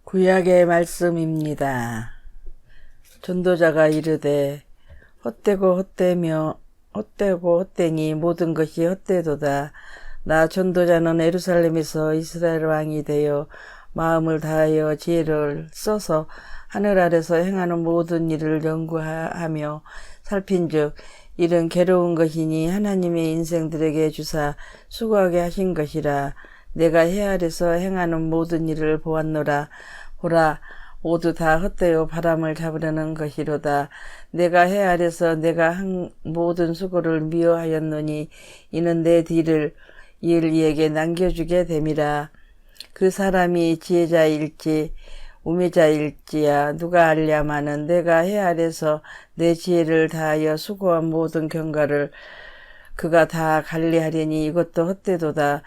구약의 말씀입니다. 전도자가 이르되 헛되고 헛되며 헛되고 헛되니 모든 것이 헛되도다. 나 전도자는 예루살렘에서 이스라엘 왕이 되어 마음을 다하여 지혜를 써서 하늘 아래서 행하는 모든 일을 연구하며 살핀즉 이는 괴로운 것이니 하나님의 인생들에게 주사 수고하게 하신 것이라. 내가 해 아래서 행하는 모든 일을 보았노라. 보라, 모두 다 헛되어 바람을 잡으려는 것이로다. 내가 해 아래서 내가 한 모든 수고를 미워하였노니 이는 내 뒤를 이을 이에게 남겨주게 됨이라. 그 사람이 지혜자일지 우매자일지야 누가 알랴마는 내가 해 아래서 내 지혜를 다하여 수고한 모든 경과를 그가 다 관리하려니 이것도 헛되도다.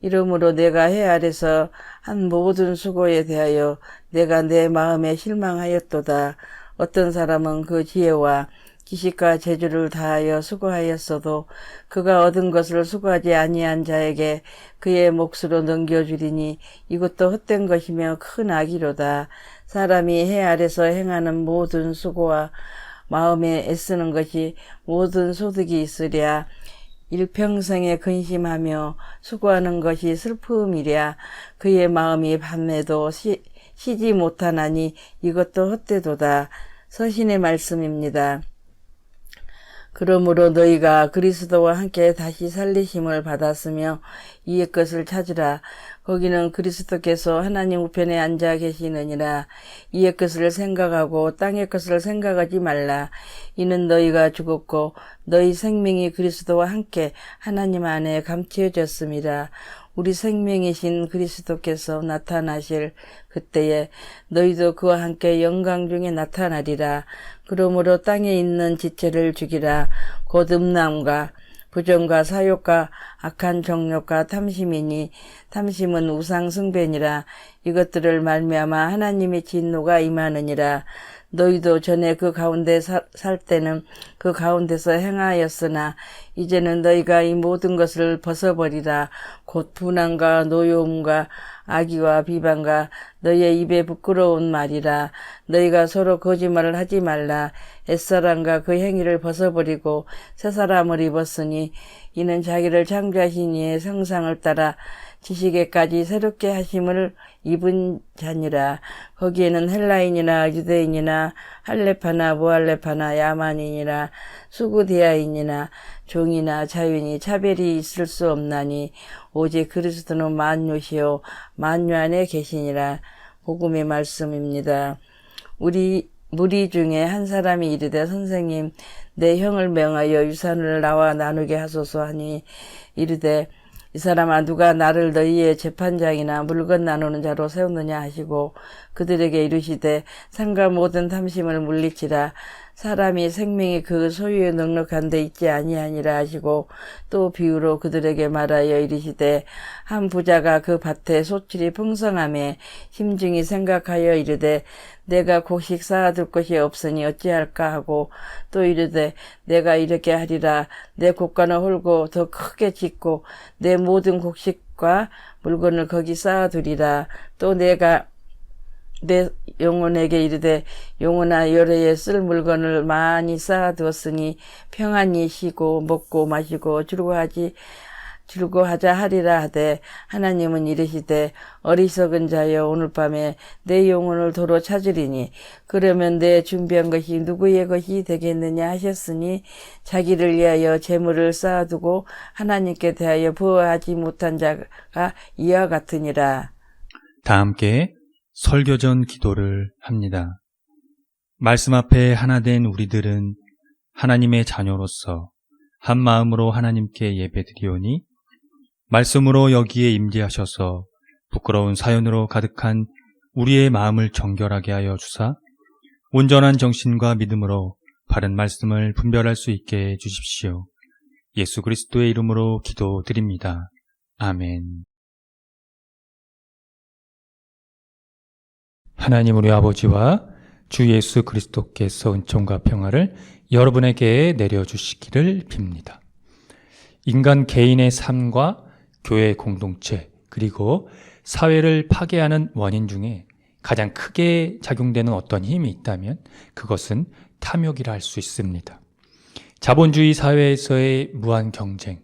이러므로 내가 해 아래서 한 모든 수고에 대하여 내가 내 마음에 실망하였도다. 어떤 사람은 그 지혜와 지식과 재주를 다하여 수고하였어도 그가 얻은 것을 수고하지 아니한 자에게 그의 몫으로 넘겨주리니 이것도 헛된 것이며 큰 악이로다. 사람이 해 아래서 행하는 모든 수고와 마음에 애쓰는 것이 모든 소득이 있으랴. 일평생에 근심하며 수고하는 것이 슬픔이랴. 그의 마음이 밤에도 쉬지 못하나니 이것도 헛되도다. 서신의 말씀입니다. 그러므로 너희가 그리스도와 함께 다시 살리심을 받았으며 이의 것을 찾으라. 거기는 그리스도께서 하나님 우편에 앉아 계시느니라. 이의 것을 생각하고 땅의 것을 생각하지 말라. 이는 너희가 죽었고 너희 생명이 그리스도와 함께 하나님 안에 감추어졌음이라. 우리 생명이신 그리스도께서 나타나실 그때에 너희도 그와 함께 영광 중에 나타나리라. 그러므로 땅에 있는 지체를 죽이라. 곧 음란과 부정과 사욕과 악한 정욕과 탐심이니 탐심은 우상 숭배니라. 이것들을 말미암아 하나님의 진노가 임하느니라. 너희도 전에 그 가운데 살 때는 그 가운데서 행하였으나 이제는 너희가 이 모든 것을 벗어버리라. 곧 분한과 노여움과 악의와 비방과 너희의 입에 부끄러운 말이라. 너희가 서로 거짓말을 하지 말라. 옛사람과 그 행위를 벗어버리고 새 사람을 입었으니 이는 자기를 창조하신 이의 형상을 따라 지식에까지 새롭게 하심을 입은 자니라. 거기에는 헬라인이나 유대인이나 할레파나 무할레파나 야만인이나 수구디아인이나 종이나 자유인이 차별이 있을 수 없나니 오직 그리스도는 만유시요 만유 안에 계시니라. 복음의 말씀입니다. 무리 중에 한 사람이 이르되 선생님 내 형을 명하여 유산을 나와 나누게 하소서 하니 이르되 이 사람아 누가 나를 너희의 재판장이나 물건 나누는 자로 세우느냐 하시고 그들에게 이르시되 산과 모든 탐심을 물리치라. 사람이 생명이 그 소유에 넉넉한 데 있지 아니하니라 하시고 또 비유로 그들에게 말하여 이르시되 한 부자가 그 밭에 소출이 풍성함에 심중히 생각하여 이르되 내가 곡식 쌓아둘 것이 없으니 어찌할까 하고 또 이르되 내가 이렇게 하리라. 내 곡간을 홀고 더 크게 짓고 내 모든 곡식과 물건을 거기 쌓아두리라. 또 내가 내 영혼에게 이르되 영혼아 여러에 쓸 물건을 많이 쌓아두었으니 평안히 쉬고 먹고 마시고 즐거하자 하리라 하되 하나님은 이르시되 어리석은 자여 오늘 밤에 내 영혼을 도로 찾으리니 그러면 내 준비한 것이 누구의 것이 되겠느냐 하셨으니 자기를 위하여 재물을 쌓아두고 하나님께 대하여 부어하지 못한 자가 이와 같으니라. 다 함께 설교전 기도를 합니다. 말씀 앞에 하나 된 우리들은 하나님의 자녀로서 한 마음으로 하나님께 예배드리오니 말씀으로 여기에 임재하셔서 부끄러운 사연으로 가득한 우리의 마음을 정결하게 하여 주사 온전한 정신과 믿음으로 바른 말씀을 분별할 수 있게 해주십시오. 예수 그리스도의 이름으로 기도드립니다. 아멘. 하나님 우리 아버지와 주 예수 그리스도께서 은총과 평화를 여러분에게 내려주시기를 빕니다. 인간 개인의 삶과 교회 공동체 그리고 사회를 파괴하는 원인 중에 가장 크게 작용되는 어떤 힘이 있다면 그것은 탐욕이라 할 수 있습니다. 자본주의 사회에서의 무한 경쟁,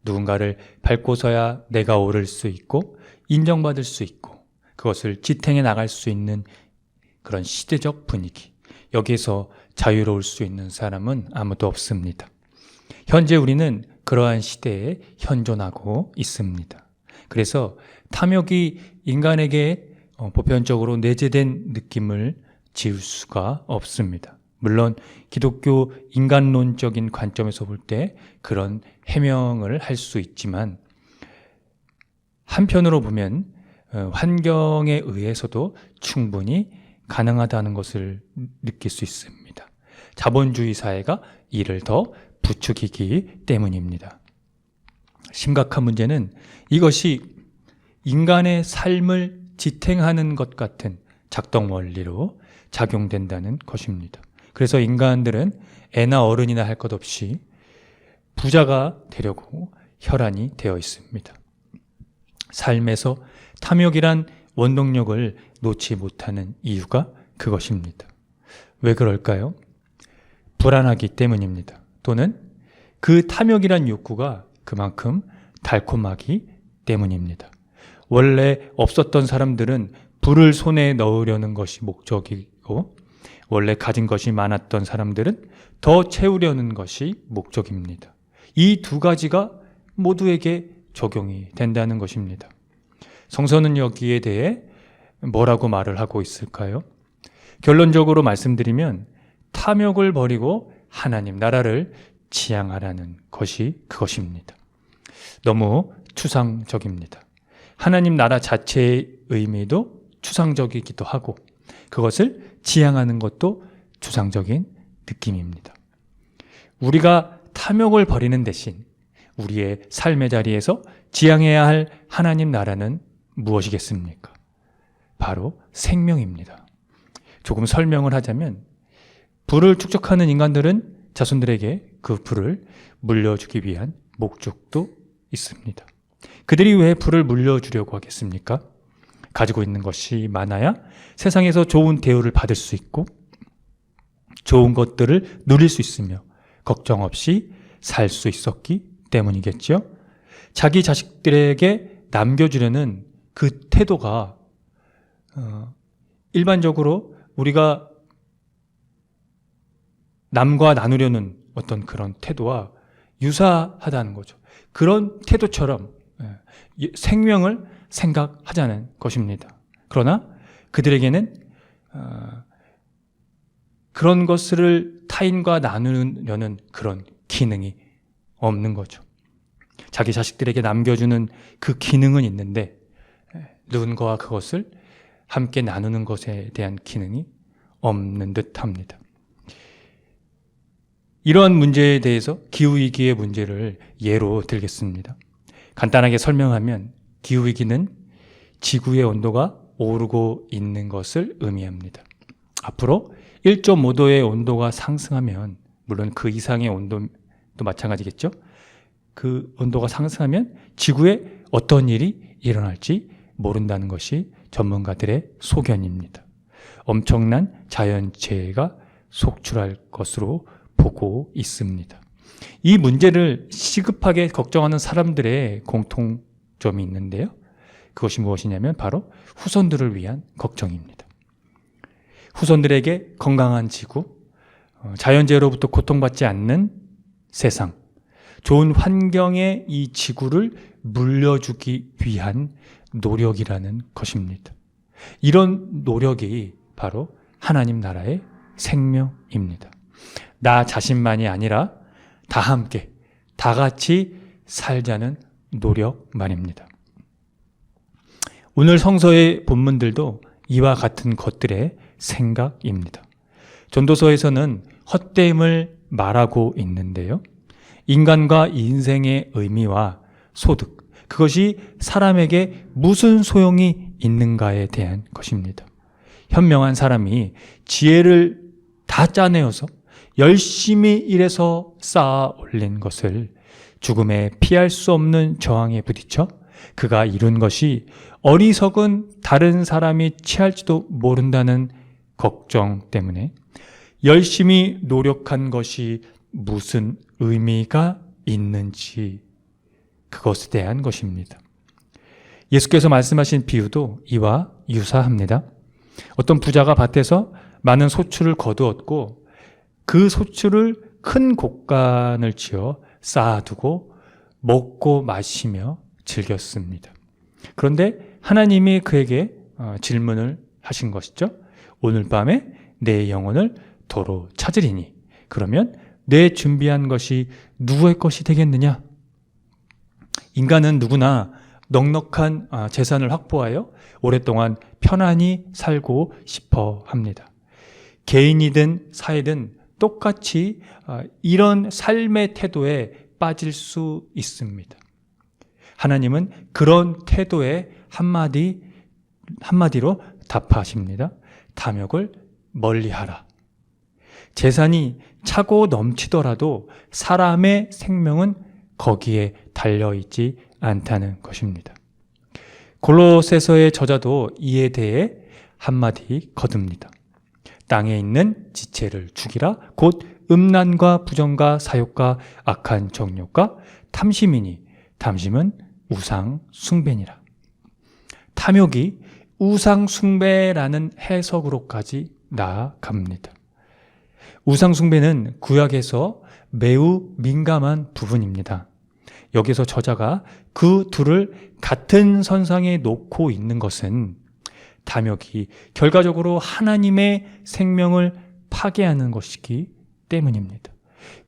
누군가를 밟고서야 내가 오를 수 있고 인정받을 수 있고 그것을 지탱해 나갈 수 있는 그런 시대적 분위기, 여기에서 자유로울 수 있는 사람은 아무도 없습니다. 현재 우리는 그러한 시대에 현존하고 있습니다. 그래서 탐욕이 인간에게 보편적으로 내재된 느낌을 지울 수가 없습니다. 물론 기독교 인간론적인 관점에서 볼 때 그런 해명을 할 수 있지만 한편으로 보면 환경에 의해서도 충분히 가능하다는 것을 느낄 수 있습니다. 자본주의 사회가 이를 더 부추기기 때문입니다. 심각한 문제는 이것이 인간의 삶을 지탱하는 것 같은 작동 원리로 작용된다는 것입니다. 그래서 인간들은 애나 어른이나 할 것 없이 부자가 되려고 혈안이 되어 있습니다. 삶에서 탐욕이란 원동력을 놓지 못하는 이유가 그것입니다. 왜 그럴까요? 불안하기 때문입니다. 또는 그 탐욕이란 욕구가 그만큼 달콤하기 때문입니다. 원래 없었던 사람들은 불을 손에 넣으려는 것이 목적이고 원래 가진 것이 많았던 사람들은 더 채우려는 것이 목적입니다. 이 두 가지가 모두에게 적용이 된다는 것입니다. 성서는 여기에 대해 뭐라고 말을 하고 있을까요? 결론적으로 말씀드리면 탐욕을 버리고 하나님 나라를 지향하라는 것이 그것입니다. 너무 추상적입니다. 하나님 나라 자체의 의미도 추상적이기도 하고 그것을 지향하는 것도 추상적인 느낌입니다. 우리가 탐욕을 버리는 대신 우리의 삶의 자리에서 지향해야 할 하나님 나라는 무엇이겠습니까? 바로 생명입니다. 조금 설명을 하자면 불을 축적하는 인간들은 자손들에게 그 불을 물려주기 위한 목적도 있습니다. 그들이 왜 불을 물려주려고 하겠습니까? 가지고 있는 것이 많아야 세상에서 좋은 대우를 받을 수 있고 좋은 것들을 누릴 수 있으며 걱정 없이 살 수 있었기 때문이겠죠. 자기 자식들에게 남겨주려는 그 태도가 일반적으로 우리가 남과 나누려는 어떤 그런 태도와 유사하다는 거죠. 그런 태도처럼 생명을 생각하자는 것입니다. 그러나 그들에게는 그런 것을 타인과 나누려는 그런 기능이 없는 거죠. 자기 자식들에게 남겨주는 그 기능은 있는데 누군가와 그것을 함께 나누는 것에 대한 기능이 없는 듯합니다. 이러한 문제에 대해서 기후위기의 문제를 예로 들겠습니다. 간단하게 설명하면 기후위기는 지구의 온도가 오르고 있는 것을 의미합니다. 앞으로 1.5도의 온도가 상승하면 물론 그 이상의 온도도 마찬가지겠죠. 그 온도가 상승하면 지구에 어떤 일이 일어날지 모른다는 것이 전문가들의 소견입니다. 엄청난 자연재해가 속출할 것으로 보고 있습니다. 이 문제를 시급하게 걱정하는 사람들의 공통점이 있는데요. 그것이 무엇이냐면 바로 후손들을 위한 걱정입니다. 후손들에게 건강한 지구, 자연재해로부터 고통받지 않는 세상, 좋은 환경의 이 지구를 물려주기 위한 노력이라는 것입니다. 이런 노력이 바로 하나님 나라의 생명입니다. 나 자신만이 아니라 다 함께, 다 같이 살자는 노력 말입니다. 오늘 성서의 본문들도 이와 같은 것들의 생각입니다. 전도서에서는 헛됨을 말하고 있는데요. 인간과 인생의 의미와 소득, 그것이 사람에게 무슨 소용이 있는가에 대한 것입니다. 현명한 사람이 지혜를 다 짜내어서 열심히 일해서 쌓아 올린 것을 죽음에 피할 수 없는 저항에 부딪혀 그가 이룬 것이 어리석은 다른 사람이 취할지도 모른다는 걱정 때문에 열심히 노력한 것이 무슨 의미가 있는지 그것에 대한 것입니다. 예수께서 말씀하신 비유도 이와 유사합니다. 어떤 부자가 밭에서 많은 소출을 거두었고 그 소출을 큰 곡간을 지어 쌓아두고 먹고 마시며 즐겼습니다. 그런데 하나님이 그에게 질문을 하신 것이죠. 오늘 밤에 내 영혼을 도로 찾으리니 그러면 내 준비한 것이 누구의 것이 되겠느냐? 인간은 누구나 넉넉한 재산을 확보하여 오랫동안 편안히 살고 싶어 합니다. 개인이든 사회든 똑같이 이런 삶의 태도에 빠질 수 있습니다. 하나님은 그런 태도에 한마디로 답하십니다. 탐욕을 멀리하라. 재산이 차고 넘치더라도 사람의 생명은 거기에 달려있지 않다는 것입니다. 골로새서의 저자도 이에 대해 한마디 거둡니다. 땅에 있는 지체를 죽이라. 곧 음란과 부정과 사욕과 악한 정욕과 탐심이니 탐심은 우상 숭배니라. 탐욕이 우상 숭배라는 해석으로까지 나아갑니다. 우상 숭배는 구약에서 매우 민감한 부분입니다. 여기서 저자가 그 둘을 같은 선상에 놓고 있는 것은 탐욕이 결과적으로 하나님의 생명을 파괴하는 것이기 때문입니다.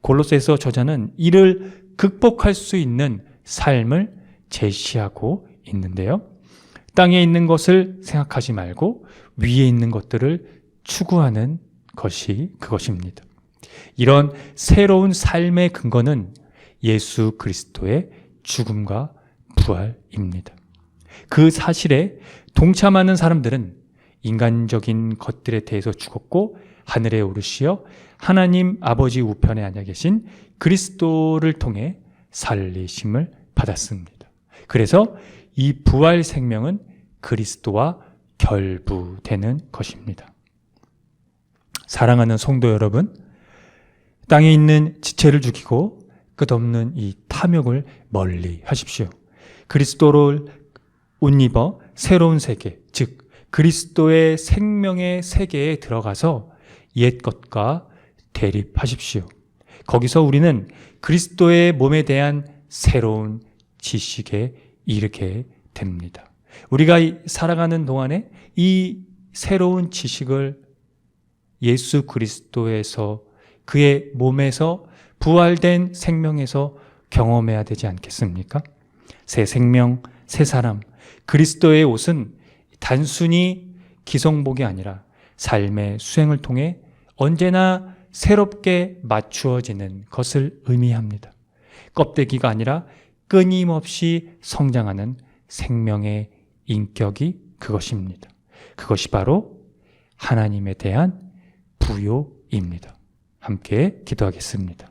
골로새서 저자는 이를 극복할 수 있는 삶을 제시하고 있는데요. 땅에 있는 것을 생각하지 말고 위에 있는 것들을 추구하는 것이 그것입니다. 이런 새로운 삶의 근거는 예수 그리스도의 죽음과 부활입니다. 그 사실에 동참하는 사람들은 인간적인 것들에 대해서 죽었고 하늘에 오르시어 하나님 아버지 우편에 앉아 계신 그리스도를 통해 살리심을 받았습니다. 그래서 이 부활 생명은 그리스도와 결부되는 것입니다. 사랑하는 성도 여러분, 땅에 있는 지체를 죽이고 끝없는 이 탐욕을 멀리 하십시오. 그리스도를 옷 입어 새로운 세계, 즉 그리스도의 생명의 세계에 들어가서 옛 것과 대립하십시오. 거기서 우리는 그리스도의 몸에 대한 새로운 지식에 이르게 됩니다. 우리가 살아가는 동안에 이 새로운 지식을 예수 그리스도에서 그의 몸에서 부활된 생명에서 경험해야 되지 않겠습니까? 새 생명, 새 사람, 그리스도의 옷은 단순히 기성복이 아니라 삶의 수행을 통해 언제나 새롭게 맞추어지는 것을 의미합니다. 껍데기가 아니라 끊임없이 성장하는 생명의 인격이 그것입니다. 그것이 바로 하나님에 대한 부요입니다. 함께 기도하겠습니다.